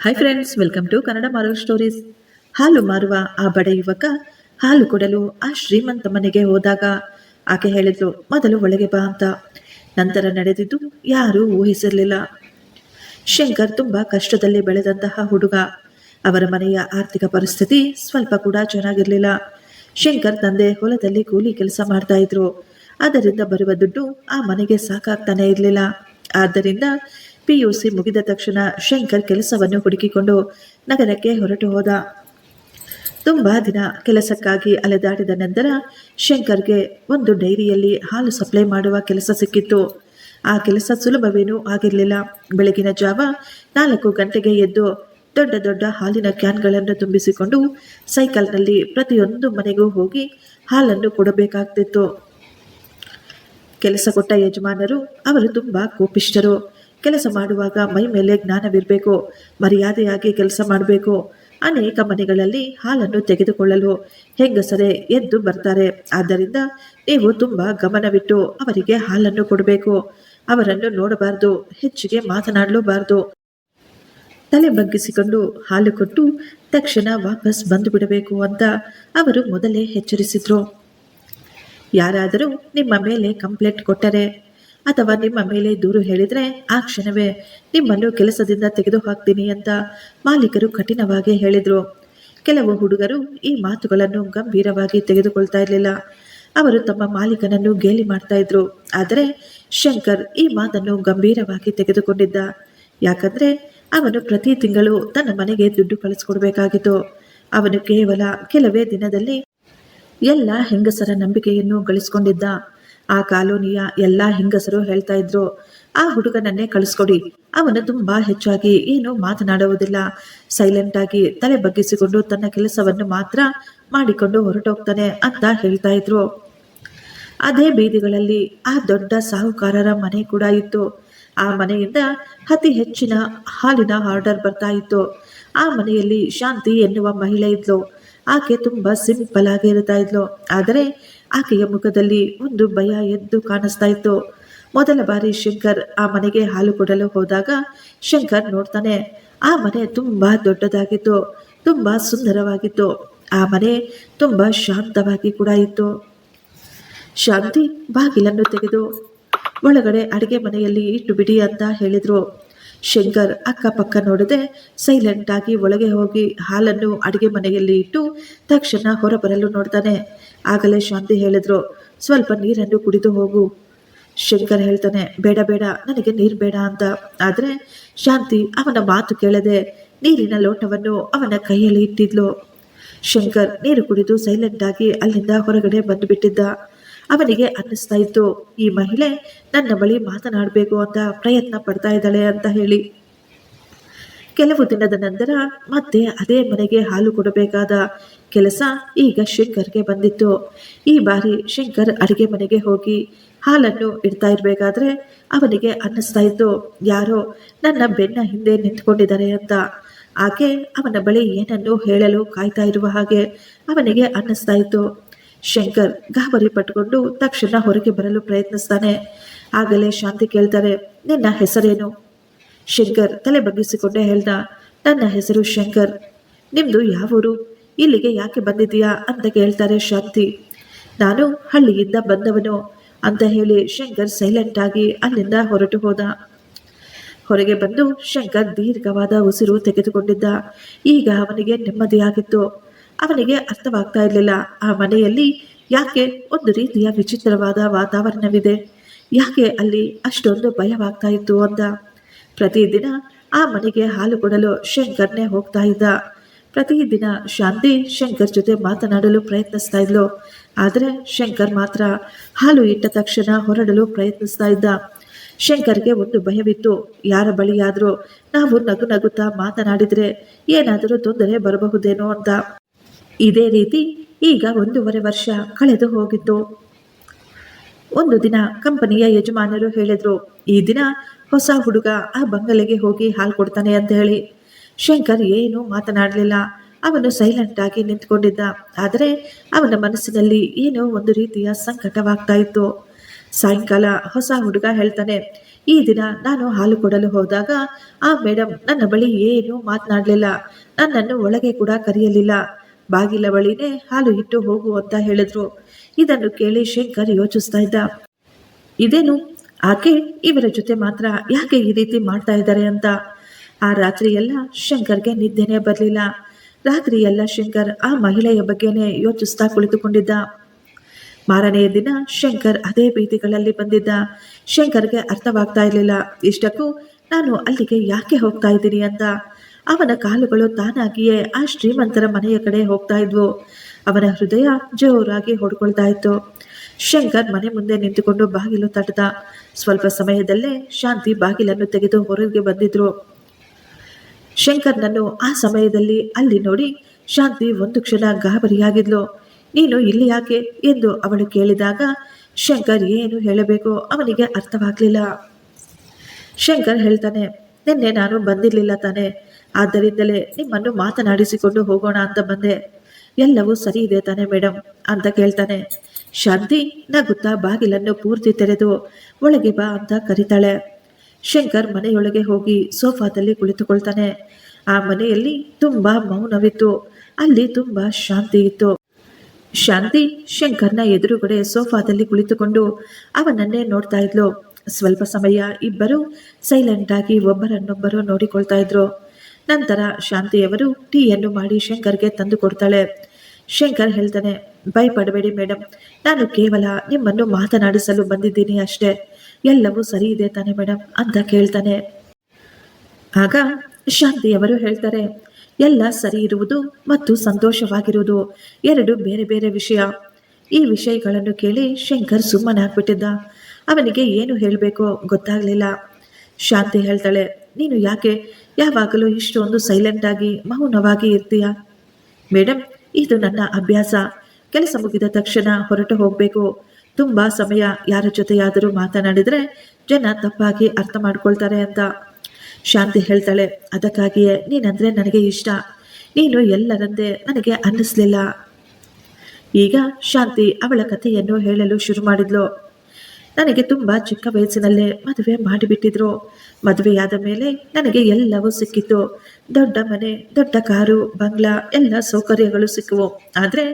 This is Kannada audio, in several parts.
Hi friends, welcome to Kannada ಮಾರೋ ಸ್ಟೋರೀಸ್. ಹಾಲು ಮಾರುವ ಆ ಬಡ ಯುವಕ ಹಾಲು ಕೊಡಲು ಆ ಶ್ರೀಮಂತ ಮನೆಗೆ ಹೋದಾಗ ಆಕೆ ಹೇಳಿದ್ಲು, ಮೊದಲು ಒಳಗೆ ಬಾ ಅಂತ. ನಂತರ ನಡೆದಿದ್ದು ಯಾರೂ ಊಹಿಸಿರಲಿಲ್ಲ. ಶಂಕರ್ ತುಂಬಾ ಕಷ್ಟದಲ್ಲಿ ಬೆಳೆದಂತಹ ಹುಡುಗ. ಅವರ ಮನೆಯ ಆರ್ಥಿಕ ಪರಿಸ್ಥಿತಿ ಸ್ವಲ್ಪ ಕೂಡ ಚೆನ್ನಾಗಿರ್ಲಿಲ್ಲ. ಶಂಕರ್ ತಂದೆ ಹೊಲದಲ್ಲಿ ಕೂಲಿ ಕೆಲಸ ಮಾಡ್ತಾ ಇದ್ರು. ಅದರಿಂದ ಬರುವ ದುಡ್ಡು ಆ ಮನೆಗೆ ಸಾಕಾಗ್ತಾನೆ ಇರಲಿಲ್ಲ. ಆದ್ದರಿಂದ PUC ಮುಗಿದ ತಕ್ಷಣ ಶಂಕರ್ ಕೆಲಸವನ್ನು ಹುಡುಕಿಕೊಂಡು ನಗರಕ್ಕೆ ಹೊರಟು ಹೋದ. ತುಂಬಾ ದಿನ ಕೆಲಸಕ್ಕಾಗಿ ಅಲೆದಾಡಿದ ನಂತರ ಶಂಕರ್ಗೆ ಒಂದು ಡೈರಿಯಲ್ಲಿ ಹಾಲು ಸಪ್ಲೈ ಮಾಡುವ ಕೆಲಸ ಸಿಕ್ಕಿತ್ತು. ಆ ಕೆಲಸ ಸುಲಭವೇನೂ ಆಗಿರಲಿಲ್ಲ. ಬೆಳಗಿನ ಜಾವ 4 ಗಂಟೆಗೆ ಎದ್ದು ದೊಡ್ಡ ದೊಡ್ಡ ಹಾಲಿನ ಕ್ಯಾನ್ಗಳನ್ನು ತುಂಬಿಸಿಕೊಂಡು ಸೈಕಲ್ನಲ್ಲಿ ಪ್ರತಿಯೊಂದು ಮನೆಗೂ ಹೋಗಿ ಹಾಲನ್ನು ಕೊಡಬೇಕಾಗ್ತಿತ್ತು. ಕೆಲಸ ಕೊಟ್ಟ ಯಜಮಾನರು ಅವರು ತುಂಬಾ ಕೋಪಿಷ್ಠರು. ಕೆಲಸ ಮಾಡುವಾಗ ಮೈ ಮೇಲೆ ಜ್ಞಾನವಿರಬೇಕು, ಮರ್ಯಾದೆಯಾಗಿ ಕೆಲಸ ಮಾಡಬೇಕು. ಅನೇಕ ಮನೆಗಳಲ್ಲಿ ಹಾಲನ್ನು ತೆಗೆದುಕೊಳ್ಳಲು ಹೆಂಗಸರೇ ಎದ್ದು ಬರ್ತಾರೆ. ಆದ್ದರಿಂದ ನೀವು ತುಂಬಾ ಗಮನವಿಟ್ಟು ಅವರಿಗೆ ಹಾಲನ್ನು ಕೊಡಬೇಕು. ಅವರನ್ನು ನೋಡಬಾರ್ದು, ಹೆಚ್ಚಿಗೆ ಮಾತನಾಡಲೂಬಾರ್ದು. ತಲೆ ಬಗ್ಗಿಸಿಕೊಂಡು ಹಾಲು ಕೊಟ್ಟು ತಕ್ಷಣ ವಾಪಸ್ ಬಂದು ಬಿಡಬೇಕು ಅಂತ ಅವರು ಮೊದಲೇ ಎಚ್ಚರಿಸಿದ್ರು. ಯಾರಾದರೂ ನಿಮ್ಮ ಮೇಲೆ ಕಂಪ್ಲೇಂಟ್ ಕೊಟ್ಟರೆ ಅಥವಾ ನಿಮ್ಮ ಮೇಲೆ ದೂರು ಹೇಳಿದರೆ ಆ ಕ್ಷಣವೇ ನಿಮ್ಮನ್ನು ಕೆಲಸದಿಂದ ತೆಗೆದು ಹಾಕ್ತೀನಿ ಅಂತ ಮಾಲೀಕರು ಕಠಿಣವಾಗಿ ಹೇಳಿದರು. ಕೆಲವು ಹುಡುಗರು ಈ ಮಾತುಗಳನ್ನು ಗಂಭೀರವಾಗಿ ತೆಗೆದುಕೊಳ್ತಾ ಇರಲಿಲ್ಲ. ಅವರು ತಮ್ಮ ಮಾಲೀಕನನ್ನು ಗೇಲಿ ಮಾಡ್ತಾ ಇದ್ರು. ಆದರೆ ಶಂಕರ್ ಈ ಮಾತನ್ನು ಗಂಭೀರವಾಗಿ ತೆಗೆದುಕೊಂಡಿದ್ದ. ಯಾಕಂದ್ರೆ ಅವನು ಪ್ರತಿ ತಿಂಗಳು ತನ್ನ ಮನೆಗೆ ದುಡ್ಡು ಕಳಿಸ್ಕೊಡ್ಬೇಕಾಗಿತ್ತು. ಅವನು ಕೇವಲ ಕೆಲವೇ ದಿನದಲ್ಲಿ ಎಲ್ಲ ಹೆಂಗಸರ ನಂಬಿಕೆಯನ್ನು ಗಳಿಸ್ಕೊಂಡಿದ್ದ. ಆ ಕಾಲೋನಿಯ ಎಲ್ಲ ಹೆಂಗಸರು ಹೇಳ್ತಾ ಇದ್ರು, ಆ ಹುಡುಗನನ್ನೇ ಕಳಿಸ್ಕೊಡಿ, ಅವನು ತುಂಬಾ ಹೆಚ್ಚಾಗಿ ಏನು ಮಾತನಾಡುವುದಿಲ್ಲ, ಸೈಲೆಂಟ್ ಆಗಿ ತಲೆ ಬಗ್ಗಿಸಿಕೊಂಡು ತನ್ನ ಕೆಲಸವನ್ನು ಮಾತ್ರ ಮಾಡಿಕೊಂಡು ಹೊರಟೋಗ್ತಾನೆ ಅಂತ ಹೇಳ್ತಾ ಇದ್ರು. ಅದೇ ಬೀದಿಗಳಲ್ಲಿ ಆ ದೊಡ್ಡ ಸಾಹುಕಾರರ ಮನೆ ಕೂಡ ಇತ್ತು. ಆ ಮನೆಯಿಂದ ಅತಿ ಹೆಚ್ಚಿನ ಹಾಲಿನ ಆರ್ಡರ್ ಬರ್ತಾ ಇತ್ತು. ಆ ಮನೆಯಲ್ಲಿ ಶಾಂತಿ ಎನ್ನುವ ಮಹಿಳೆ ಇದ್ಲು. ಆಕೆ ತುಂಬಾ ಸಿಂಪಲ್ ಆಗಿ ಇರ್ತಾ ಇದ್ಲು. ಆದರೆ ಆಕೆಯ ಮುಖದಲ್ಲಿ ಒಂದು ಭಯ ಎದ್ದು ಕಾಣಿಸ್ತಾ ಇತ್ತು. ಮೊದಲ ಬಾರಿ ಶಂಕರ್ ಆ ಮನೆಗೆ ಹಾಲು ಕೊಡಲು ಹೋದಾಗ ಶಂಕರ್ ನೋಡ್ತಾನೆ, ಆ ಮನೆ ತುಂಬಾ ದೊಡ್ಡದಾಗಿತ್ತು, ತುಂಬಾ ಸುಂದರವಾಗಿತ್ತು. ಆ ಮನೆ ತುಂಬಾ ಶಾಂತವಾಗಿ ಕೂಡ ಇತ್ತು. ಶಾಂತಿ ಬಾಗಿಲನ್ನು ತೆಗೆದು ಒಳಗಡೆ ಅಡಿಗೆ ಮನೆಯಲ್ಲಿ ಇಟ್ಟು ಬಿಡಿ ಅಂತ ಹೇಳಿದ್ರು. ಶಂಕರ್ ಅಕ್ಕಪಕ್ಕ ನೋಡದೆ ಸೈಲೆಂಟ್ ಆಗಿ ಒಳಗೆ ಹೋಗಿ ಹಾಲನ್ನು ಅಡಿಗೆ ಮನೆಯಲ್ಲಿ ಇಟ್ಟು ತಕ್ಷಣ ಹೊರಬರಲು ನೋಡ್ತಾನೆ. ಆಗಲೇ ಶಾಂತಿ ಹೇಳಿದ್ರು, ಸ್ವಲ್ಪ ನೀರನ್ನು ಕುಡಿದು ಹೋಗು. ಶಂಕರ್ ಹೇಳ್ತಾನೆ, ಬೇಡ ಬೇಡ, ನನಗೆ ನೀರು ಬೇಡ ಅಂತ. ಆದರೆ ಶಾಂತಿ ಅವನ ಮಾತು ಕೇಳದೆ ನೀರಿನ ಲೋಟವನ್ನು ಅವನ ಕೈಯಲ್ಲಿ ಇಟ್ಟಿದ್ಲು. ಶಂಕರ್ ನೀರು ಕುಡಿದು ಸೈಲೆಂಟ್ ಆಗಿ ಅಲ್ಲಿಂದ ಹೊರಗಡೆ ಬಂದು ಬಿಟ್ಟಿದ್ದ. ಅವನಿಗೆ ಅನ್ನಿಸ್ತಾ ಇತ್ತು, ಈ ಮಹಿಳೆ ನನ್ನ ಬಳಿ ಮಾತನಾಡಬೇಕು ಅಂತ ಪ್ರಯತ್ನ ಪಡ್ತಾ ಇದ್ದಾಳೆ ಅಂತ ಹೇಳಿ. ಕೆಲವು ದಿನದ ನಂತರ ಮತ್ತೆ ಅದೇ ಮನೆಗೆ ಹಾಲು ಕೊಡಬೇಕಾದ ಕೆಲಸ ಈಗ ಶಂಕರ್ಗೆ ಬಂದಿತ್ತು. ಈ ಬಾರಿ ಶಂಕರ್ ಅಡಿಗೆ ಮನೆಗೆ ಹೋಗಿ ಹಾಲನ್ನು ಇಡ್ತಾ ಇರಬೇಕಾದ್ರೆ ಅವನಿಗೆ ಅನ್ನಿಸ್ತಾ ಇತ್ತು, ಯಾರೋ ನನ್ನ ಬೆನ್ನ ಹಿಂದೆ ನಿಂತ್ಕೊಂಡಿದ್ದಾರೆ ಅಂತ. ಆಕೆ ಅವನ ಬಳಿ ಏನನ್ನು ಹೇಳಲು ಕಾಯ್ತಾ ಇರುವ ಹಾಗೆ ಅವನಿಗೆ ಅನ್ನಿಸ್ತಾ ಇತ್ತು. ಶಂಕರ್ ಗಾಬರಿ ಪಟ್ಟುಕೊಂಡು ತಕ್ಷಣ ಹೊರಗೆ ಬರಲು ಪ್ರಯತ್ನಿಸ್ತಾನೆ. ಆಗಲೇ ಶಾಂತಿ ಕೇಳ್ತಾರೆ, ನಿನ್ನ ಹೆಸರೇನು? ಶಂಕರ್ ತಲೆ ಬಗ್ಗಿಸಿಕೊಂಡೇ ಹೇಳ್ದ, ನನ್ನ ಹೆಸರು ಶಂಕರ್. ನಿಮ್ದು ಯಾವೂರು? ಇಲ್ಲಿಗೆ ಯಾಕೆ ಬಂದಿದೀಯಾ ಅಂತ ಕೇಳ್ತಾರೆ ಶಾಂತಿ. ನಾನು ಹಳ್ಳಿಯಿಂದ ಬಂದವನು ಅಂತ ಹೇಳಿ ಶಂಕರ್ ಸೈಲೆಂಟ್ ಆಗಿ ಅಲ್ಲಿಂದ ಹೊರಟು ಹೋದ. ಹೊರಗೆ ಬಂದು ಶಂಕರ್ ದೀರ್ಘವಾದ ಉಸಿರು ತೆಗೆದುಕೊಂಡಿದ್ದ. ಈಗ ಅವನಿಗೆ ನೆಮ್ಮದಿಯಾಗಿತ್ತು. ಅವನಿಗೆ ಅರ್ಥವಾಗ್ತಾ ಇರಲಿಲ್ಲ, ಆ ಮನೆಯಲ್ಲಿ ಯಾಕೆ ಒಂದು ರೀತಿಯ ವಿಚಿತ್ರವಾದ ವಾತಾವರಣವಿದೆ, ಯಾಕೆ ಅಲ್ಲಿ ಅಷ್ಟೊಂದು ಭಯವಾಗ್ತಾ ಇತ್ತು ಅಂತ. ಪ್ರತಿದಿನ ಆ ಮನೆಗೆ ಹಾಲು ಕೊಡಲು ಶಂಕರ್ನೇ ಹೋಗ್ತಾ ಇದ್ದ. ಪ್ರತಿದಿನ ಶಾಂತಿ ಶಂಕರ್ ಜೊತೆ ಮಾತನಾಡಲು ಪ್ರಯತ್ನಿಸ್ತಾ ಇದ್ಲು. ಆದರೆ ಶಂಕರ್ ಮಾತ್ರ ಹಾಲು ಇಟ್ಟ ತಕ್ಷಣ ಹೊರಡಲು ಪ್ರಯತ್ನಿಸ್ತಾ ಇದ್ದ. ಶಂಕರ್ಗೆ ಒಂದು ಭಯವಿತ್ತು, ಯಾರ ಬಳಿಯಾದರೂ ನಾವು ನಗು ನಗುತ್ತಾ ಮಾತನಾಡಿದರೆ ಏನಾದರೂ ತೊಂದರೆ ಬರಬಹುದೇನೋ ಅಂತ. ಇದೇ ರೀತಿ ಈಗ 1.5 ವರ್ಷ ಕಳೆದು ಹೋಗಿತ್ತು. ಒಂದು ದಿನ ಕಂಪನಿಯ ಯಜಮಾನರು ಹೇಳಿದ್ರು, ಈ ದಿನ ಹೊಸ ಹುಡುಗ ಆ ಬಂಗಲೆಗೆ ಹೋಗಿ ಹಾಲು ಕೊಡ್ತಾನೆ ಅಂತ ಹೇಳಿ. ಶಂಕರ್ ಏನೂ ಮಾತನಾಡಲಿಲ್ಲ. ಅವನು ಸೈಲೆಂಟ್ ಆಗಿ ನಿಂತ್ಕೊಂಡಿದ್ದ. ಆದರೆ ಅವನ ಮನಸ್ಸಿನಲ್ಲಿ ಏನೋ ಒಂದು ರೀತಿಯ ಸಂಕಟವಾಗ್ತಾ ಇತ್ತು. ಸಾಯಂಕಾಲ ಹೊಸ ಹುಡುಗ ಹೇಳ್ತಾನೆ, ಈ ದಿನ ನಾನು ಹಾಲು ಕೊಡಲು ಹೋದಾಗ ಆ ಮೇಡಮ್ ನನ್ನ ಬಳಿ ಏನೂ ಮಾತನಾಡಲಿಲ್ಲ, ನನ್ನನ್ನು ಒಳಗೆ ಕೂಡ ಕರೆಯಲಿಲ್ಲ, ಬಾಗಿಲ ಬಳಿನೇ ಹಾಲು ಇಟ್ಟು ಹೋಗು ಅಂತ ಹೇಳಿದ್ರು. ಇದನ್ನು ಕೇಳಿ ಶಂಕರ್ ಯೋಚಿಸ್ತಾ ಇದ್ದ, ಇದೇನು ಆಕೆ ಇವರ ಜೊತೆ ಮಾತ್ರ ಯಾಕೆ ಈ ರೀತಿ ಮಾಡ್ತಾ ಇದ್ದಾರೆ ಅಂತ. ಆ ರಾತ್ರಿ ಎಲ್ಲ ಶಂಕರ್ಗೆ ನಿದ್ದೆನೇ ಬರಲಿಲ್ಲ. ರಾತ್ರಿ ಎಲ್ಲ ಶಂಕರ್ ಆ ಮಹಿಳೆಯ ಬಗ್ಗೆನೇ ಯೋಚಿಸ್ತಾ ಕುಳಿತುಕೊಂಡಿದ್ದ. ಮಾರನೆಯ ದಿನ ಶಂಕರ್ ಅದೇ ಭೀತಿಗಳಲ್ಲಿ ಬಂದಿದ್ದ. ಶಂಕರ್ಗೆ ಅರ್ಥವಾಗ್ತಾ ಇರಲಿಲ್ಲ, ಇಷ್ಟಕ್ಕೂ ನಾನು ಅಲ್ಲಿಗೆ ಯಾಕೆ ಹೋಗ್ತಾ ಇದ್ದೀನಿ ಅಂತ. ಅವನ ಕಾಲುಗಳು ತಾನಾಗಿಯೇ ಆ ಶ್ರೀಮಂತರ ಮನೆಯ ಕಡೆ ಹೋಗ್ತಾ ಇದ್ವು. ಅವನ ಹೃದಯ ಜೋರಾಗಿ ಹೊಡ್ಕೊಳ್ತಾ ಇತ್ತು. ಶಂಕರ್ ಮನೆ ಮುಂದೆ ನಿಂತುಕೊಂಡು ಬಾಗಿಲು ತಟ್ಟದ. ಸ್ವಲ್ಪ ಸಮಯದಲ್ಲೇ ಶಾಂತಿ ಬಾಗಿಲನ್ನು ತೆಗೆದು ಹೊರಗೆ ಬಂದಿದ್ರು. ಶಂಕರ್ನನ್ನು ಆ ಸಮಯದಲ್ಲಿ ಅಲ್ಲಿ ನೋಡಿ ಶಾಂತಿ ಒಂದು ಕ್ಷಣ ಗಾಬರಿಯಾಗಿದ್ಲು. ನೀನು ಇಲ್ಲಿ ಯಾಕೆ ಎಂದು ಅವಳು ಕೇಳಿದಾಗ ಶಂಕರ್ ಏನು ಹೇಳಬೇಕು ಅವನಿಗೆ ಅರ್ಥವಾಗಲಿಲ್ಲ. ಶಂಕರ್ ಹೇಳ್ತಾನೆ, ನಿನ್ನೆ ನಾನು ಬಂದಿರಲಿಲ್ಲ ತಾನೆ, ಆದ್ದರಿಂದಲೇ ನಿಮ್ಮನ್ನು ಮಾತನಾಡಿಸಿಕೊಂಡು ಹೋಗೋಣ ಅಂತ ಬಂದೆ. ಎಲ್ಲವೂ ಸರಿ ಇದೆ ತಾನೆ ಮೇಡಮ್ ಅಂತ ಕೇಳ್ತಾನೆ. ಶಾಂತಿ ನಗುತ್ತಾ ಬಾಗಿಲನ್ನು ಪೂರ್ತಿ ತೆರೆದು ಒಳಗೆ ಬಾ ಅಂತ ಕರೀತಾಳೆ. ಶಂಕರ್ ಮನೆಯೊಳಗೆ ಹೋಗಿ ಸೋಫಾದಲ್ಲಿ ಕುಳಿತುಕೊಳ್ತಾನೆ. ಆ ಮನೆಯಲ್ಲಿ ತುಂಬಾ ಮೌನವಿತ್ತು. ಅಲ್ಲಿ ತುಂಬಾ ಶಾಂತಿ ಇತ್ತು. ಶಾಂತಿ ಶಂಕರ್ನ ಎದುರುಗಡೆ ಸೋಫಾದಲ್ಲಿ ಕುಳಿತುಕೊಂಡು ಅವನನ್ನೇ ನೋಡ್ತಾ ಇದ್ಲು. ಸ್ವಲ್ಪ ಸಮಯ ಇಬ್ಬರು ಸೈಲೆಂಟ್ ಆಗಿ ಒಬ್ಬರನ್ನೊಬ್ಬರು ನೋಡಿಕೊಳ್ತಾ ಇದ್ರು. ನಂತರ ಶಾಂತಿಯವರು ಟೀಯನ್ನು ಮಾಡಿ ಶಂಕರ್ಗೆ ತಂದು ಕೊಡ್ತಾಳೆ. ಶಂಕರ್ ಹೇಳ್ತಾನೆ, ಭಯಪಡಬೇಡಿ ಮೇಡಮ್, ನಾನು ಕೇವಲ ನಿಮ್ಮನ್ನು ಮಾತನಾಡಿಸಲು ಬಂದಿದ್ದೀನಿ ಅಷ್ಟೇ. ಎಲ್ಲವೂ ಸರಿ ಇದೆ ತಾನೆ ಮೇಡಮ್ ಅಂತ ಕೇಳ್ತಾನೆ. ಆಗ ಶಾಂತಿಯವರು ಹೇಳ್ತಾರೆ, ಎಲ್ಲ ಸರಿ ಇರುವುದು ಮತ್ತು ಸಂತೋಷವಾಗಿರುವುದು ಎರಡು ಬೇರೆ ಬೇರೆ ವಿಷಯ. ಈ ವಿಷಯಗಳನ್ನು ಕೇಳಿ ಶಂಕರ್ ಸುಮ್ಮನಾಗ್ಬಿಟ್ಟಿದ್ದ. ಅವನಿಗೆ ಏನು ಹೇಳಬೇಕೋ ಗೊತ್ತಾಗಲಿಲ್ಲ. ಶಾಂತಿ ಹೇಳ್ತಾಳೆ, ನೀನು ಯಾಕೆ ಯಾವಾಗಲೂ ಇಷ್ಟೊಂದು ಸೈಲೆಂಟ್ ಆಗಿ ಮೌನವಾಗಿ ಇರ್ತೀಯ? ಮೇಡಮ್, ಇದು ನನ್ನ ಅಭ್ಯಾಸ. ಕೆಲಸ ಮುಗಿದ ತಕ್ಷಣ ಹೊರಟು ಹೋಗಬೇಕು. ತುಂಬ ಸಮಯ ಯಾರ ಜೊತೆಯಾದರೂ ಮಾತನಾಡಿದರೆ ಜನ ತಪ್ಪಾಗಿ ಅರ್ಥ ಮಾಡ್ಕೊಳ್ತಾರೆ ಅಂತ. ಶಾಂತಿ ಹೇಳ್ತಾಳೆ, ಅದಕ್ಕಾಗಿಯೇ ನೀನಂದರೆ ನನಗೆ ಇಷ್ಟ. ನೀನು ಎಲ್ಲರಂತೆ ನನಗೆ ಅನ್ನಿಸ್ಲಿಲ್ಲ. ಈಗ ಶಾಂತಿ ಅವಳ ಕಥೆಯನ್ನು ಹೇಳಲು ಶುರು ಮಾಡಿದ್ಲು. ನನಗೆ ತುಂಬ ಚಿಕ್ಕ ವಯಸ್ಸಿನಲ್ಲೇ ಮದುವೆ ಮಾಡಿಬಿಟ್ಟಿದ್ರು. ಮದುವೆಯಾದ ಮೇಲೆ ನನಗೆ ಎಲ್ಲವೂ ಸಿಕ್ಕಿತ್ತು. ದೊಡ್ಡ ಮನೆ, ದೊಡ್ಡ ಕಾರು, ಬಂಗ್ಲಾ, ಎಲ್ಲ ಸೌಕರ್ಯಗಳು ಸಿಕ್ಕುವು. ಆದರೆ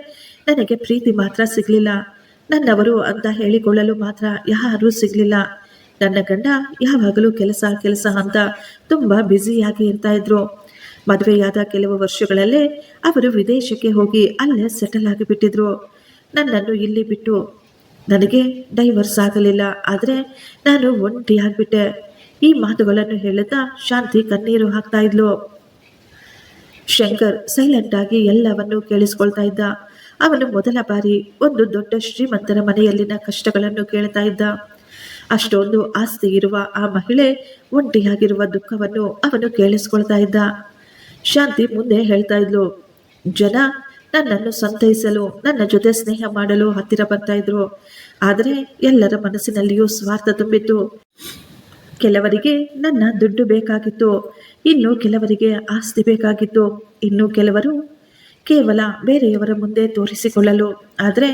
ನನಗೆ ಪ್ರೀತಿ ಮಾತ್ರ ಸಿಗಲಿಲ್ಲ. ನನ್ನವರು ಅಂತ ಹೇಳಿಕೊಳ್ಳಲು ಮಾತ್ರ ಯಾರೂ ಸಿಗಲಿಲ್ಲ. ನನ್ನ ಗಂಡ ಯಾವಾಗಲೂ ಕೆಲಸ ಕೆಲಸ ಅಂತ ತುಂಬ ಬ್ಯುಸಿಯಾಗಿ ಇರ್ತಾ ಇದ್ರು. ಮದುವೆಯಾದ ಕೆಲವು ವರ್ಷಗಳಲ್ಲೇ ಅವರು ವಿದೇಶಕ್ಕೆ ಹೋಗಿ ಅಲ್ಲೇ ಸೆಟಲ್ ಆಗಿಬಿಟ್ಟಿದ್ರು. ನನ್ನನ್ನು ಇಲ್ಲಿ ಬಿಟ್ಟು ನನಗೆ ಡೈವರ್ಸ್ ಆಗಲಿಲ್ಲ. ಆದರೆ ನಾನು ಒಂಟಿಯಾಗ್ಬಿಟ್ಟೆ. ಈ ಮಾತುಗಳನ್ನು ಹೇಳುತ್ತಾ ಶಾಂತಿ ಕಣ್ಣೀರು ಹಾಕ್ತಾ ಇದ್ಲು. ಶಂಕರ್ ಸೈಲೆಂಟ್ ಆಗಿ ಎಲ್ಲವನ್ನೂ ಕೇಳಿಸ್ಕೊಳ್ತಾ ಇದ್ದ. ಅವನು ಮೊದಲ ಬಾರಿ ಒಂದು ದೊಡ್ಡ ಶ್ರೀಮಂತರ ಮನೆಯಲ್ಲಿನ ಕಷ್ಟಗಳನ್ನು ಕೇಳ್ತಾ ಇದ್ದ. ಅಷ್ಟೊಂದು ಆಸ್ತಿ ಇರುವ ಆ ಮಹಿಳೆ ಒಂಟಿಯಾಗಿರುವ ದುಃಖವನ್ನು ಅವನು ಕೇಳಿಸ್ಕೊಳ್ತಾ ಇದ್ದ. ಶಾಂತಿ ಮುಂದೆ ಹೇಳ್ತಾ ಇದ್ಲು, ಜನ ನನ್ನನ್ನು ಸಂತೈಸಲು, ನನ್ನ ಜೊತೆ ಸ್ನೇಹ ಮಾಡಲು ಹತ್ತಿರ ಬರ್ತಾ ಇದ್ರು. ಆದರೆ ಎಲ್ಲರ ಮನಸ್ಸಿನಲ್ಲಿಯೂ ಸ್ವಾರ್ಥ ತುಂಬಿತ್ತು. ಕೆಲವರಿಗೆ ನನ್ನ ದುಡ್ಡು ಬೇಕಾಗಿತ್ತು, ಇನ್ನು ಕೆಲವರಿಗೆ ಆಸ್ತಿ ಬೇಕಾಗಿತ್ತು, ಇನ್ನು ಕೆಲವರು ಕೇವಲ ಬೇರೆಯವರ ಮುಂದೆ ತೋರಿಸಿಕೊಳ್ಳಲು. ಆದರೆ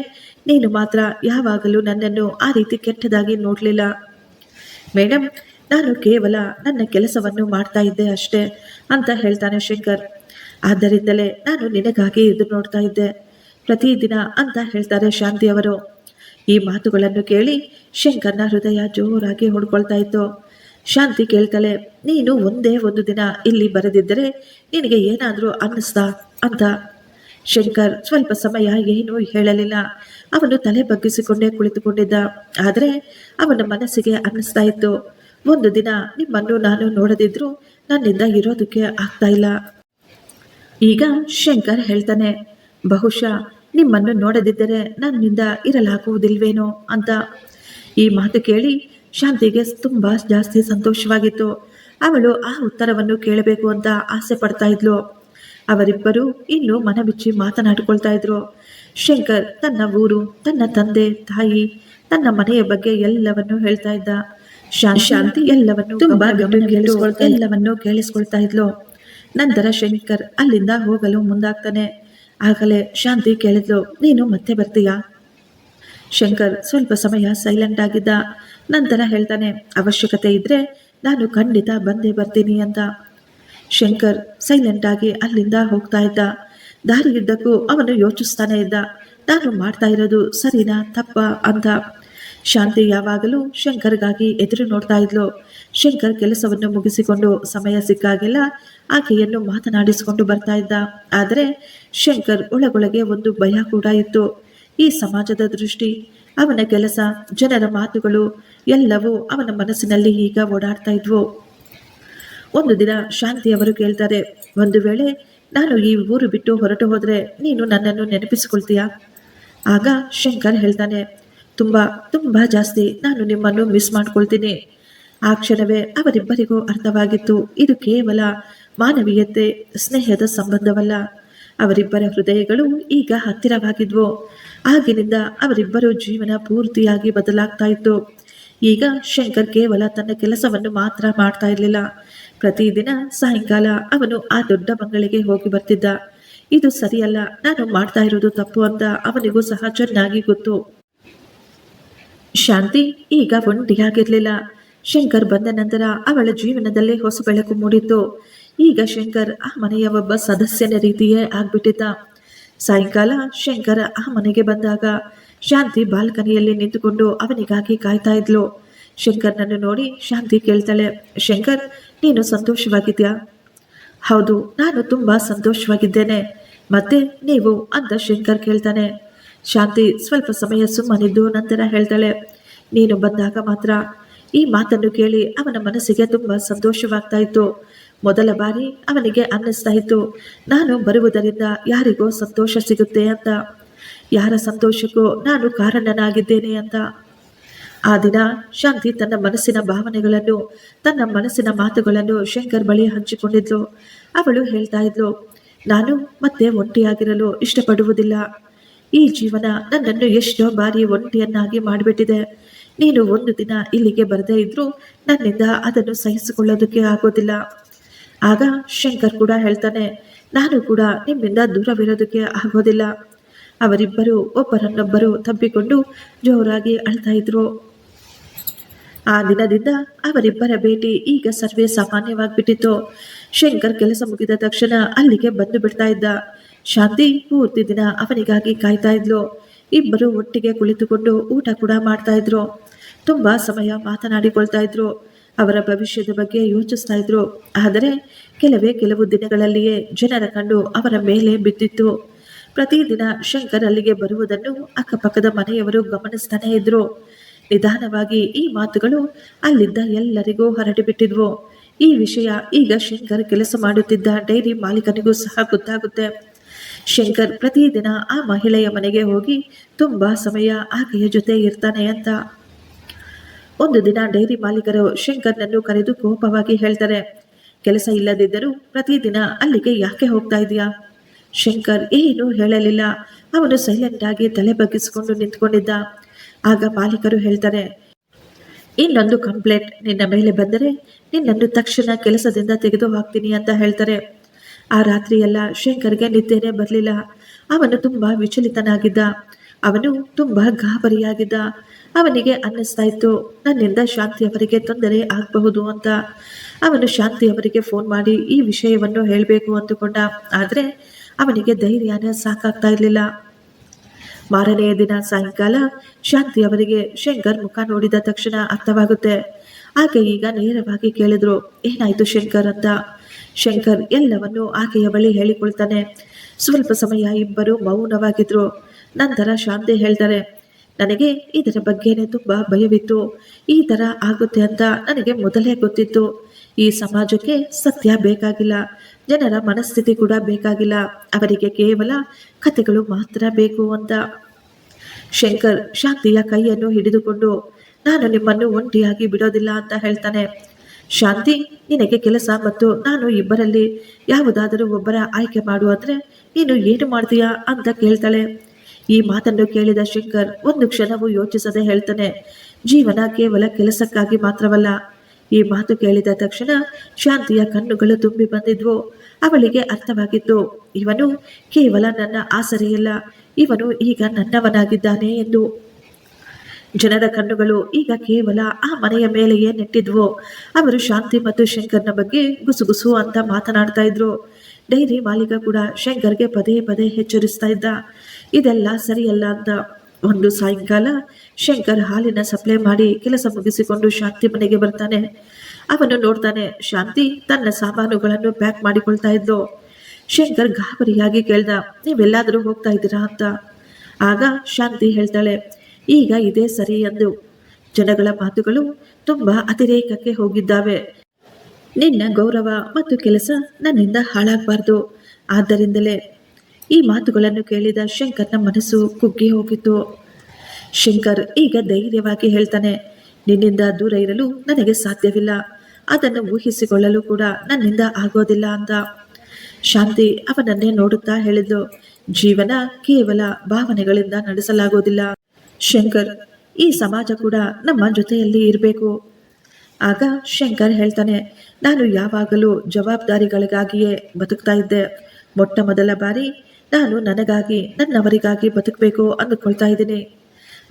ನೀನು ಮಾತ್ರ ಯಾವಾಗಲೂ ನನ್ನನ್ನು ಆ ರೀತಿ ಕೆಟ್ಟದಾಗಿ ನೋಡಲಿಲ್ಲ. ಮೇಡಮ್, ನಾನು ಕೇವಲ ನನ್ನ ಕೆಲಸವನ್ನು ಮಾಡ್ತಾ ಇದ್ದೆ ಅಷ್ಟೇ ಅಂತ ಹೇಳ್ತಾನೆ ಶಂಕರ್. ಆದ್ದರಿಂದಲೇ ನಾನು ನಿನಗಾಗಿ ಎದುರು ನೋಡ್ತಾ ಇದ್ದೆ ಪ್ರತಿದಿನ ಅಂತ ಹೇಳ್ತಾರೆ ಶಾಂತಿಯವರು. ಈ ಮಾತುಗಳನ್ನು ಕೇಳಿ ಶಂಕರ್ನ ಹೃದಯ ಜೋರಾಗಿ ಹೊಡ್ಕೊಳ್ತಾ ಇತ್ತು. ಶಾಂತಿ ಕೇಳ್ತಾಳೆ, ನೀನು ಒಂದೇ ಒಂದು ದಿನ ಇಲ್ಲಿ ಬರೆದಿದ್ದರೆ ನಿನಗೆ ಏನಾದರೂ ಅನ್ನಿಸ್ತಾ ಅಂತ. ಶಂಕರ್ ಸ್ವಲ್ಪ ಸಮಯ ಏನೂ ಹೇಳಲಿಲ್ಲ. ಅವನು ತಲೆ ಬಗ್ಗಿಸಿಕೊಂಡೇ ಕುಳಿತುಕೊಂಡಿದ್ದ. ಆದರೆ ಅವನ ಮನಸ್ಸಿಗೆ ಅನ್ನಿಸ್ತಾ ಇತ್ತು, ಒಂದು ದಿನ ನಿಮ್ಮನ್ನು ನಾನು ನೋಡದಿದ್ರೂ ನನ್ನಿಂದ ಇರೋದಕ್ಕೆ ಆಗ್ತಾ ಇಲ್ಲ. ಈಗ ಶಂಕರ್ ಹೇಳ್ತಾನೆ, ಬಹುಶಃ ನಿಮ್ಮನ್ನು ನೋಡದಿದ್ದರೆ ನನ್ನಿಂದ ಇರಲಾಗುವುದಿಲ್ವೇನೋ ಅಂತ. ಈ ಮಾತು ಕೇಳಿ ಶಾಂತಿಗೆ ತುಂಬ ಜಾಸ್ತಿ ಸಂತೋಷವಾಗಿತ್ತು. ಅವಳು ಆ ಉತ್ತರವನ್ನು ಕೇಳಬೇಕು ಅಂತ ಆಸೆ ಪಡ್ತಾ ಇದ್ಲು. ಅವರಿಬ್ಬರು ಇನ್ನೂ ಮನಬಿಚ್ಚಿ ಮಾತನಾಡಿಕೊಳ್ತಾ ಇದ್ರು. ಶಂಕರ್ ತನ್ನ ಊರು, ತನ್ನ ತಂದೆ ತಾಯಿ, ತನ್ನ ಮನೆಯ ಬಗ್ಗೆ ಎಲ್ಲವನ್ನೂ ಹೇಳ್ತಾ ಇದ್ದ. ಶಾಂತಿ ಎಲ್ಲವನ್ನು ತುಂಬಾ ಎಲ್ಲವನ್ನೂ ಕೇಳಿಸ್ಕೊಳ್ತಾ ಇದ್ಲು. ನಂತರ ಶಂಕರ್ ಅಲ್ಲಿಂದ ಹೋಗಲು ಮುಂದಾಗ್ತಾನೆ. ಆಗಲೇ ಶಾಂತಿ ಕೇಳಿದ್ಲು, ನೀನು ಮತ್ತೆ ಬರ್ತೀಯಾ? ಶಂಕರ್ ಸ್ವಲ್ಪ ಸಮಯ ಸೈಲೆಂಟ್ ಆಗಿದ್ದ. ನಂತರ ಹೇಳ್ತಾನೆ, ಅವಶ್ಯಕತೆ ಇದ್ರೆ ನಾನು ಖಂಡಿತ ಬಂದೇ ಬರ್ತೀನಿ ಅಂತ. ಶಂಕರ್ ಸೈಲೆಂಟ್ ಆಗಿ ಅಲ್ಲಿಂದ ಹೋಗ್ತಾ ಇದ್ದ. ದಾರಿಯುದ್ದಕ್ಕೂ ಅವನು ಯೋಚಿಸ್ತಾನೆ ಇದ್ದ, ನಾನು ಮಾಡ್ತಾ ಇರೋದು ಸರಿನಾ ತಪ್ಪ ಅಂತ. ಶಾಂತಿ ಯಾವಾಗಲೂ ಶಂಕರ್ಗಾಗಿ ಎದುರು ನೋಡ್ತಾ ಇದ್ಲು. ಶಂಕರ್ ಕೆಲಸವನ್ನು ಮುಗಿಸಿಕೊಂಡು ಸಮಯ ಸಿಕ್ಕಾಗೆಲ್ಲ ಆಕೆಯನ್ನು ಮಾತನಾಡಿಸಿಕೊಂಡು ಬರ್ತಾ ಇದ್ದ. ಆದರೆ ಶಂಕರ್ ಒಳಗೊಳಗೆ ಒಂದು ಭಯ ಕೂಡ ಇತ್ತು. ಈ ಸಮಾಜದ ದೃಷ್ಟಿ, ಅವನ ಕೆಲಸ, ಜನರ ಮಾತುಗಳು ಎಲ್ಲವೂ ಅವನ ಮನಸ್ಸಿನಲ್ಲಿ ಈಗ ಓಡಾಡ್ತಾ ಇದ್ವು. ಒಂದು ದಿನ ಶಾಂತಿ ಅವರು ಕೇಳ್ತಾರೆ, ಒಂದು ವೇಳೆ ನಾನು ಈ ಊರು ಬಿಟ್ಟು ಹೊರಟು ಹೋದರೆ ನೀನು ನನ್ನನ್ನು ನೆನಪಿಸಿಕೊಳ್ತೀಯಾ? ಆಗ ಶಂಕರ್ ಹೇಳ್ತಾನೆ, ತುಂಬ ತುಂಬ ಜಾಸ್ತಿ ನಾನು ನಿಮ್ಮನ್ನು ಮಿಸ್ ಮಾಡ್ಕೊಳ್ತೀನಿ. ಆ ಕ್ಷಣವೇ ಅವರಿಬ್ಬರಿಗೂ ಅರ್ಥವಾಗಿತ್ತು, ಇದು ಕೇವಲ ಮಾನವೀಯತೆ, ಸ್ನೇಹದ ಸಂಬಂಧವಲ್ಲ. ಅವರಿಬ್ಬರ ಹೃದಯಗಳು ಈಗ ಹತ್ತಿರವಾಗಿದ್ವು. ಆಗಿನಿಂದ ಅವರಿಬ್ಬರು ಜೀವನ ಪೂರ್ತಿಯಾಗಿ ಬದಲಾಗ್ತಾ ಇತ್ತು. ಈಗ ಶಂಕರ್ ಕೇವಲ ತನ್ನ ಕೆಲಸವನ್ನು ಮಾತ್ರ ಮಾಡ್ತಾ ಇರಲಿಲ್ಲ. ಪ್ರತಿದಿನ ಸಾಯಂಕಾಲ ಅವನು ಆ ದೊಡ್ಡ ಬಂಗಲೆಗೆ ಹೋಗಿ ಬರ್ತಿದ್ದ. ಇದು ಸರಿಯಲ್ಲ, ನಾನು ಮಾಡ್ತಾ ಇರೋದು ತಪ್ಪು ಅಂತ ಅವನಿಗೂ ಸಹ ಚೆನ್ನಾಗಿ ಗೊತ್ತು. ಶಾಂತಿ ಈಗ ಒಂಟಿಯಾಗಿರ್ಲಿಲ್ಲ. ಶಂಕರ್ ಬಂದ ನಂತರ ಅವಳ ಜೀವನದಲ್ಲಿ ಹೊಸ ಬೆಳಕು ಮೂಡಿತ್ತು. ಈಗ ಶಂಕರ್ ಆ ಮನೆಯ ಒಬ್ಬ ಸದಸ್ಯನ ರೀತಿಯೇ ಆಗ್ಬಿಟ್ಟಿದ್ದ. ಸಾಯಂಕಾಲ ಶಂಕರ್ ಆ ಮನೆಗೆ ಬಂದಾಗ ಶಾಂತಿ ಬಾಲ್ಕನಿಯಲ್ಲಿ ನಿಂತುಕೊಂಡು ಅವನಿಗಾಗಿ ಕಾಯ್ತಾ ಇದ್ಲು. ಶಂಕರ್ನನ್ನು ನೋಡಿ ಶಾಂತಿ ಕೇಳ್ತಾಳೆ, ಶಂಕರ್, ನೀನು ಸಂತೋಷವಾಗಿದ್ಯಾ? ಹೌದು, ನಾನು ತುಂಬಾ ಸಂತೋಷವಾಗಿದ್ದೇನೆ. ಮತ್ತೆ ನೀವು ಅಂತ ಶಂಕರ್ ಕೇಳ್ತಾನೆ. ಶಾಂತಿ ಸ್ವಲ್ಪ ಸಮಯ ಸುಮ್ಮನಿದ್ದು ನಂತರ ಹೇಳ್ತಾಳೆ, ನೀನು ಬಂದಾಗ ಮಾತ್ರ. ಈ ಮಾತನ್ನು ಕೇಳಿ ಅವನ ಮನಸ್ಸಿಗೆ ತುಂಬಾ ಸಂತೋಷವಾಗ್ತಾ ಇತ್ತು. ಮೊದಲ ಬಾರಿ ಅವನಿಗೆ ಅನ್ನಿಸ್ತಾ ಇತ್ತು, ನಾನು ಬರುವುದರಿಂದ ಯಾರಿಗೋ ಸಂತೋಷ ಸಿಗುತ್ತೆ ಅಂತ, ಯಾರ ಸಂತೋಷಕ್ಕೂ ನಾನು ಕಾರಣನಾಗಿದ್ದೇನೆ ಅಂತ. ಆ ದಿನ ಶಾಂತಿ ತನ್ನ ಮನಸ್ಸಿನ ಭಾವನೆಗಳನ್ನು, ತನ್ನ ಮನಸ್ಸಿನ ಮಾತುಗಳನ್ನು ಶಂಕರ್ ಬಳಿ ಹಂಚಿಕೊಂಡಿದ್ಲು. ಅವಳು ಹೇಳ್ತಾ ಇದ್ಲು, ನಾನು ಮತ್ತೆ ಒಂಟಿಯಾಗಿರಲು ಇಷ್ಟಪಡುವುದಿಲ್ಲ. ಈ ಜೀವನ ನನ್ನನ್ನು ಎಷ್ಟೋ ಬಾರಿ ಒಂಟಿಯನ್ನಾಗಿ ಮಾಡಿಬಿಟ್ಟಿದೆ. ನೀನು ಒಂದು ದಿನ ಇಲ್ಲಿಗೆ ಬರದೇ ಇದ್ರೂ ನನ್ನಿಂದ ಅದನ್ನು ಸಹಿಸಿಕೊಳ್ಳೋದಕ್ಕೆ ಆಗೋದಿಲ್ಲ. ಆಗ ಶಂಕರ್ ಕೂಡ ಹೇಳ್ತಾನೆ, ನಾನು ಕೂಡ ನಿಮ್ಮಿಂದ ದೂರವಿರೋದಕ್ಕೆ ಆಗೋದಿಲ್ಲ. ಅವರಿಬ್ಬರು ಒಬ್ಬರನ್ನೊಬ್ಬರು ತಬ್ಬಿಕೊಂಡು ಜೋರಾಗಿ ಅಳ್ತಾ ಇದ್ರು. ಆ ದಿನದಿಂದ ಅವರಿಬ್ಬರ ಭೇಟಿ ಈಗ ಸರ್ವೇ ಸಾಮಾನ್ಯವಾಗಿಬಿಟ್ಟಿತ್ತು. ಶಂಕರ್ ಕೆಲಸ ಮುಗಿದ ತಕ್ಷಣ ಅಲ್ಲಿಗೆ ಬಂದು ಬಿಡ್ತಾ ಇದ್ದ. ಶಾಂತಿ ಪೂರ್ತಿ ದಿನ ಅವನಿಗಾಗಿ ಕಾಯ್ತಾ ಇದ್ಲು. ಇಬ್ಬರು ಒಟ್ಟಿಗೆ ಕುಳಿತುಕೊಂಡು ಊಟ ಕೂಡ ಮಾಡ್ತಾ ಇದ್ರು. ತುಂಬಾ ಸಮಯ ಮಾತನಾಡಿಕೊಳ್ತಾ ಇದ್ರು. ಅವರ ಭವಿಷ್ಯದ ಬಗ್ಗೆ ಯೋಚಿಸ್ತಾ ಇದ್ರು. ಆದರೆ ಕೆಲವು ದಿನಗಳಲ್ಲಿಯೇ ಜನರ ಕಣ್ಣು ಅವರ ಮೇಲೆ ಬಿದ್ದಿತ್ತು. ಪ್ರತಿದಿನ ಶಂಕರ್ ಅಲ್ಲಿಗೆ ಬರುವುದನ್ನು ಅಕ್ಕಪಕ್ಕದ ಮನೆಯವರು ಗಮನಿಸ್ತಾನೆ ಇದ್ರು. ನಿಧಾನವಾಗಿ ಈ ಮಾತುಗಳು ಅಲ್ಲಿದ್ದ ಎಲ್ಲರಿಗೂ ಹರಡಿಬಿಟ್ಟಿದ್ವು. ಈ ವಿಷಯ ಈಗ ಶಂಕರ್ ಕೆಲಸ ಮಾಡುತ್ತಿದ್ದ ಡೈರಿ ಮಾಲೀಕನಿಗೂ ಸಹ ಗೊತ್ತಾಗುತ್ತೆ. ಶಂಕರ್ ಪ್ರತಿದಿನ ಆ ಮಹಿಳೆಯ ಮನೆಗೆ ಹೋಗಿ ತುಂಬಾ ಸಮಯ ಆಕೆಯ ಜೊತೆ ಇರ್ತಾನೆ ಅಂತ. ಒಂದು ದಿನ ಡೈರಿ ಮಾಲೀಕರು ಶಂಕರ್ನನ್ನು ಕರೆದು ಕೋಪವಾಗಿ ಹೇಳ್ತಾರೆ, ಕೆಲಸ ಇಲ್ಲದಿದ್ದರೂ ಪ್ರತಿದಿನ ಅಲ್ಲಿಗೆ ಯಾಕೆ ಹೋಗ್ತಾ ಇದೆಯಾ? ಶಂಕರ್ ಏನು ಹೇಳಲಿಲ್ಲ. ಅವನು ಸೈಲೆಂಟ್ ಆಗಿ ತಲೆ ಬಗ್ಗಿಸಿಕೊಂಡು ನಿಂತ್ಕೊಂಡಿದ್ದ. ಆಗ ಮಾಲೀಕರು ಹೇಳ್ತಾರೆ, ಇನ್ನೊಂದು ಕಂಪ್ಲೇಂಟ್ ನಿನ್ನ ಮೇಲೆ ಬಂದರೆ ನಿನ್ನನ್ನು ತಕ್ಷಣ ಕೆಲಸದಿಂದ ತೆಗೆದು ಹಾಕ್ತೀನಿ ಅಂತ ಹೇಳ್ತಾರೆ. ಆ ರಾತ್ರಿಯೆಲ್ಲ ಶಂಕರ್ಗೆ ನಿದ್ದೆನೇ ಬರಲಿಲ್ಲ. ಅವನು ತುಂಬಾ ವಿಚಲಿತನಾಗಿದ್ದ. ಅವನು ತುಂಬಾ ಗಾಬರಿಯಾಗಿದ್ದ. ಅವನಿಗೆ ಅನ್ನಿಸ್ತಾ ಇತ್ತು, ನನ್ನಿಂದ ಶಾಂತಿಯವರಿಗೆ ತೊಂದರೆ ಆಗಬಹುದು ಅಂತ. ಅವನು ಶಾಂತಿಯವರಿಗೆ ಫೋನ್ ಮಾಡಿ ಈ ವಿಷಯವನ್ನು ಹೇಳಬೇಕು ಅಂದುಕೊಂಡ. ಆದರೆ ಅವನಿಗೆ ಧೈರ್ಯನೇ ಸಾಕಾಗ್ತಾ ಇರಲಿಲ್ಲ. ಮಾರನೆಯ ದಿನ ಸಾಯಂಕಾಲ ಶಾಂತಿಯವರಿಗೆ ಶಂಕರ್ ಮುಖ ನೋಡಿದ ತಕ್ಷಣ ಅರ್ಥವಾಗುತ್ತೆ. ಆಕೆ ಈಗ ನೇರವಾಗಿ ಕೇಳಿದ್ರು, ಏನಾಯ್ತು ಶಂಕರ್ ಅಂತ. ಶಂಕರ್ ಎಲ್ಲವನ್ನು ಆಕೆಯ ಬಳಿ ಹೇಳಿಕೊಳ್ತಾನೆ. ಸ್ವಲ್ಪ ಸಮಯ ಇಬ್ಬರು ಮೌನವಾಗಿದ್ರು. ನಂತರ ಶಾಂತಿ ಹೇಳ್ತಾರೆ, ನನಗೆ ಇದರ ಬಗ್ಗೆನೇ ತುಂಬಾ ಭಯವಿತ್ತು. ಈ ಥರ ಆಗುತ್ತೆ ಅಂತ ನನಗೆ ಮೊದಲೇ ಗೊತ್ತಿತ್ತು. ಈ ಸಮಾಜಕ್ಕೆ ಸತ್ಯ ಬೇಕಾಗಿಲ್ಲ, ಜನರ ಮನಸ್ಥಿತಿ ಕೂಡ ಬೇಕಾಗಿಲ್ಲ. ಅವರಿಗೆ ಕೇವಲ ಕಥೆಗಳು ಮಾತ್ರ ಬೇಕು ಅಂತ. ಶಂಕರ್ ಶಾಂತಿಯ ಕೈಯನ್ನು ಹಿಡಿದುಕೊಂಡು, ನಾನು ನಿಮ್ಮನ್ನು ಒಂಟಿಯಾಗಿ ಬಿಡೋದಿಲ್ಲ ಅಂತ ಹೇಳ್ತಾನೆ. ಶಾಂತಿ, ನಿನಗೆ ಕೆಲಸ ಮತ್ತು ನಾನು ಇಬ್ಬರಲ್ಲಿ ಯಾವುದಾದರೂ ಒಬ್ಬರ ಆಯ್ಕೆ ಮಾಡು ಅಂದರೆ ನೀನು ಏನು ಮಾಡ್ತೀಯಾ ಅಂತ ಕೇಳ್ತಾಳೆ. ಈ ಮಾತನ್ನು ಕೇಳಿದ ಶಂಕರ್ ಒಂದು ಕ್ಷಣವೂ ಯೋಚಿಸದೆ ಹೇಳ್ತಾನೆ, ಜೀವನ ಕೇವಲ ಕೆಲಸಕ್ಕಾಗಿ ಮಾತ್ರವಲ್ಲ. ಈ ಮಾತು ಕೇಳಿದ ತಕ್ಷಣ ಶಾಂತಿಯ ಕಣ್ಣುಗಳು ತುಂಬಿ ಬಂದಿದ್ವು. ಅವಳಿಗೆ ಅರ್ಥವಾಗಿತ್ತು, ಇವನು ಕೇವಲ ನನ್ನ ಆಸರೆಯಲ್ಲ, ಇವನು ಈಗ ನನ್ನವನಾಗಿದ್ದಾನೆ ಎಂದು. ಜನರ ಕಣ್ಣುಗಳು ಈಗ ಕೇವಲ ಆ ಮನೆಯ ಮೇಲೆಯೇ ನೆಟ್ಟಿದ್ವು. ಅವರು ಶಾಂತಿ ಮತ್ತು ಶಂಕರ್ನ ಬಗ್ಗೆ ಗುಸುಗುಸು ಅಂತ ಮಾತನಾಡ್ತಾ ಇದ್ರು. ಡೈರಿ ಮಾಲೀಕ ಕೂಡ ಶಂಕರ್ಗೆ ಪದೇ ಪದೇ ಎಚ್ಚರಿಸ್ತಾ ಇದ್ದ, ಇದೆಲ್ಲ ಸರಿಯಲ್ಲ ಅಂತ. ಒಂದು ಸಾಯಂಕಾಲ ಶಂಕರ್ ಹಾಲಿನ ಸಪ್ಲೈ ಮಾಡಿ ಕೆಲಸ ಮುಗಿಸಿಕೊಂಡು ಶಾಂತಿ ಮನೆಗೆ ಬರ್ತಾನೆ. ಅವನು ನೋಡ್ತಾನೆ, ಶಾಂತಿ ತನ್ನ ಸಾಮಾನುಗಳನ್ನು ಪ್ಯಾಕ್ ಮಾಡಿಕೊಳ್ತಾ ಇದ್ಲು. ಶಂಕರ್ ಗಾಬರಿಯಾಗಿ ಕೇಳ್ದ, ನೀವೆಲ್ಲಾದರೂ ಹೋಗ್ತಾ ಇದ್ದೀರಾ ಅಂತ. ಆಗ ಶಾಂತಿ ಹೇಳ್ತಾಳೆ, ಈಗ ಇದೇ ಸರಿ ಎಂದು. ಜನಗಳ ಮಾತುಗಳು ತುಂಬಾ ಅತಿರೇಕಕ್ಕೆ ಹೋಗಿದ್ದಾವೆ. ನಿನ್ನ ಗೌರವ ಮತ್ತು ಕೆಲಸ ನನ್ನಿಂದ ಹಾಳಾಗಬಾರ್ದು. ಆದ್ದರಿಂದಲೇ. ಈ ಮಾತುಗಳನ್ನು ಕೇಳಿದ ಶಂಕರ್ನ ಮನಸ್ಸು ಕುಗ್ಗಿ ಹೋಗಿತ್ತು. ಶಂಕರ್ ಈಗ ಧೈರ್ಯವಾಗಿ ಹೇಳ್ತಾನೆ, ನಿನ್ನಿಂದ ದೂರ ಇರಲು ನನಗೆ ಸಾಧ್ಯವಿಲ್ಲ, ಅದನ್ನು ಊಹಿಸಿಕೊಳ್ಳಲು ಕೂಡ ನನ್ನಿಂದ ಆಗೋದಿಲ್ಲ ಅಂತ. ಶಾಂತಿ ಅವನನ್ನೇ ನೋಡುತ್ತಾ ಹೇಳಿದ್ದು, ಜೀವನ ಕೇವಲ ಭಾವನೆಗಳಿಂದ ನಡೆಸಲಾಗೋದಿಲ್ಲ ಶಂಕರ್, ಈ ಸಮಾಜ ಕೂಡ ನಮ್ಮ ಜೊತೆಯಲ್ಲಿ ಇರಬೇಕು. ಆಗ ಶಂಕರ್ ಹೇಳ್ತಾನೆ, ನಾನು ಯಾವಾಗಲೂ ಜವಾಬ್ದಾರಿಗಳಿಗಾಗಿಯೇ ಬದುಕ್ತಾ ಇದ್ದೆ. ಮೊಟ್ಟ ಮೊದಲ ಬಾರಿ ನಾನು ನನಗಾಗಿ, ನನ್ನವರಿಗಾಗಿ ಬದುಕಬೇಕು ಅಂದುಕೊಳ್ತಾ ಇದ್ದೀನಿ.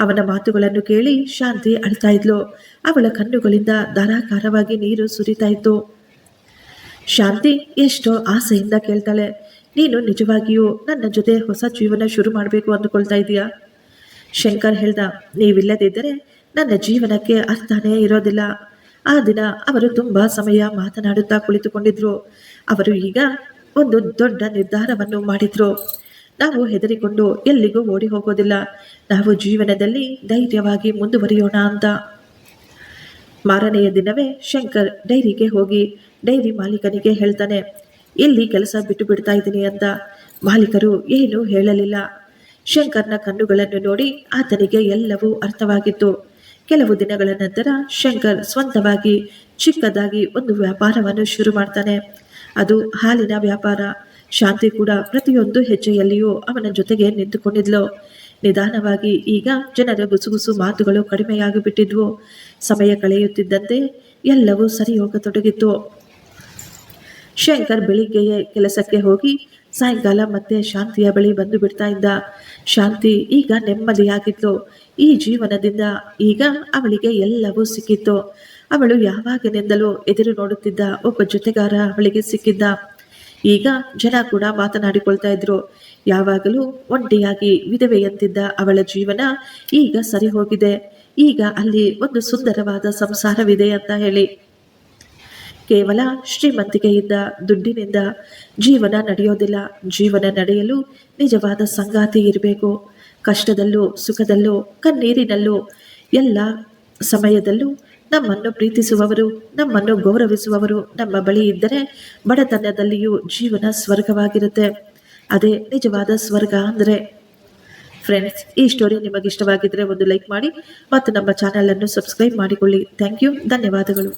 ಅವನ ಮಾತುಗಳನ್ನು ಕೇಳಿ ಶಾಂತಿ ಅಳ್ತಾ ಇದ್ಲು. ಅವಳ ಕಣ್ಣುಗಳಿಂದ ಧಾರಾಕಾರವಾಗಿ ನೀರು ಸುರಿತಾ ಇತ್ತು. ಶಾಂತಿ ಎಷ್ಟೋ ಆಸೆಯಿಂದ ಕೇಳ್ತಾಳೆ, ನೀನು ನಿಜವಾಗಿಯೂ ನನ್ನ ಜೊತೆ ಹೊಸ ಜೀವನ ಶುರು ಮಾಡಬೇಕು ಅಂದುಕೊಳ್ತಾ ಇದೀಯಾ? ಶಂಕರ್ ಹೇಳ್ದ, ನೀವಿಲ್ಲದಿದ್ದರೆ ನನ್ನ ಜೀವನಕ್ಕೆ ಅರ್ಥನೇ ಇರೋದಿಲ್ಲ. ಆ ದಿನ ಅವರು ತುಂಬಾ ಸಮಯ ಮಾತನಾಡುತ್ತಾ ಕುಳಿತುಕೊಂಡಿದ್ರು. ಅವರು ಈಗ ಒಂದು ದೊಡ್ಡ ನಿರ್ಧಾರವನ್ನು ಮಾಡಿದ್ರು. ನಾವು ಹೆದರಿಕೊಂಡು ಎಲ್ಲಿಗೂ ಓಡಿ ಹೋಗೋದಿಲ್ಲ, ನಾವು ಜೀವನದಲ್ಲಿ ಧೈರ್ಯವಾಗಿ ಮುಂದುವರಿಯೋಣ ಅಂತ. ಮಾರನೆಯ ದಿನವೇ ಶಂಕರ್ ಡೈರಿಗೆ ಹೋಗಿ ಡೈರಿ ಮಾಲೀಕನಿಗೆ ಹೇಳ್ತಾನೆ, ಇಲ್ಲಿ ಕೆಲಸ ಬಿಟ್ಟು ಬಿಡ್ತಾ ಇದ್ದೀನಿ ಅಂತ. ಮಾಲೀಕರು ಏನೂ ಹೇಳಲಿಲ್ಲ. ಶಂಕರ್ನ ಕಣ್ಣುಗಳನ್ನು ನೋಡಿ ಆತನಿಗೆ ಎಲ್ಲವೂ ಅರ್ಥವಾಗಿತ್ತು. ಕೆಲವು ದಿನಗಳ ನಂತರ ಶಂಕರ್ ಸ್ವಂತವಾಗಿ ಚಿಕ್ಕದಾಗಿ ಒಂದು ವ್ಯಾಪಾರವನ್ನು ಶುರು ಮಾಡ್ತಾನೆ. ಅದು ಹಾಲಿನ ವ್ಯಾಪಾರ. ಶಾಂತಿ ಕೂಡ ಪ್ರತಿಯೊಂದು ಹೆಜ್ಜೆಯಲ್ಲಿಯೂ ಅವನ ಜೊತೆಗೆ ನಿಂತುಕೊಂಡಿದ್ಲು. ನಿಧಾನವಾಗಿ ಈಗ ಜನರ ಗುಸುಗುಸು ಮಾತುಗಳು ಕಡಿಮೆಯಾಗಿ ಬಿಟ್ಟಿದ್ವು. ಸಮಯ ಕಳೆಯುತ್ತಿದ್ದಂತೆ ಎಲ್ಲವೂ ಸರಿ ಹೋಗತೊಡಗಿತ್ತು. ಶಂಕರ್ ಬೆಳಿಗ್ಗೆಯೇ ಕೆಲಸಕ್ಕೆ ಹೋಗಿ ಸಾಯಂಕಾಲ ಮತ್ತೆ ಶಾಂತಿಯ ಬಳಿ ಬಂದು ಬಿಡ್ತಾ ಇದ್ದ. ಶಾಂತಿ ಈಗ ನೆಮ್ಮದಿಯಾಗಿತ್ತು. ಈ ಜೀವನದಿಂದ ಈಗ ಅವಳಿಗೆ ಎಲ್ಲವೂ ಸಿಕ್ಕಿತ್ತು. ಅವಳು ಯಾವಾಗಿನಿಂದಲೂ ಎದುರು ನೋಡುತ್ತಿದ್ದ ಒಬ್ಬ ಜೊತೆಗಾರ ಅವಳಿಗೆ ಸಿಕ್ಕಿದ್ದ. ಈಗ ಜನ ಕೂಡ ಮಾತನಾಡಿಕೊಳ್ತಾ ಇದ್ರು. ಯಾವಾಗಲೂ ಒಂಟಿಯಾಗಿ ವಿಧವೆಯಂತಿದ್ದ ಅವಳ ಜೀವನ ಈಗ ಸರಿ ಹೋಗಿದೆ. ಈಗ ಅಲ್ಲಿ ಒಂದು ಸುಂದರವಾದ ಸಂಸಾರವಿದೆ ಅಂತ ಹೇಳಿ. ಕೇವಲ ಶ್ರೀಮಂತಿಕೆಯಿಂದ, ದುಡ್ಡಿನಿಂದ ಜೀವನ ನಡೆಯೋದಿಲ್ಲ. ಜೀವನ ನಡೆಯಲು ನಿಜವಾದ ಸಂಗಾತಿ ಇರಬೇಕು. ಕಷ್ಟದಲ್ಲೂ ಸುಖದಲ್ಲೂ ಕಣ್ಣೀರಿನಲ್ಲೂ ಎಲ್ಲ ಸಮಯದಲ್ಲೂ ನಮ್ಮನ್ನು ಪ್ರೀತಿಸುವವರು, ನಮ್ಮನ್ನು ಗೌರವಿಸುವವರು ನಮ್ಮ ಬಳಿ ಇದ್ದರೆ ಬಡತನದಲ್ಲಿಯೂ ಜೀವನ ಸ್ವರ್ಗವಾಗಿರುತ್ತೆ. ಅದೇ ನಿಜವಾದ ಸ್ವರ್ಗ ಅಂದರೆ. ಫ್ರೆಂಡ್ಸ್, ಈ ಸ್ಟೋರಿ ನಿಮಗಿಷ್ಟವಾಗಿದ್ದರೆ ಒಂದು ಲೈಕ್ ಮಾಡಿ ಮತ್ತು ನಮ್ಮ ಚಾನಲನ್ನು ಸಬ್ಸ್ಕ್ರೈಬ್ ಮಾಡಿಕೊಳ್ಳಿ. Thank you. ಧನ್ಯವಾದಗಳು.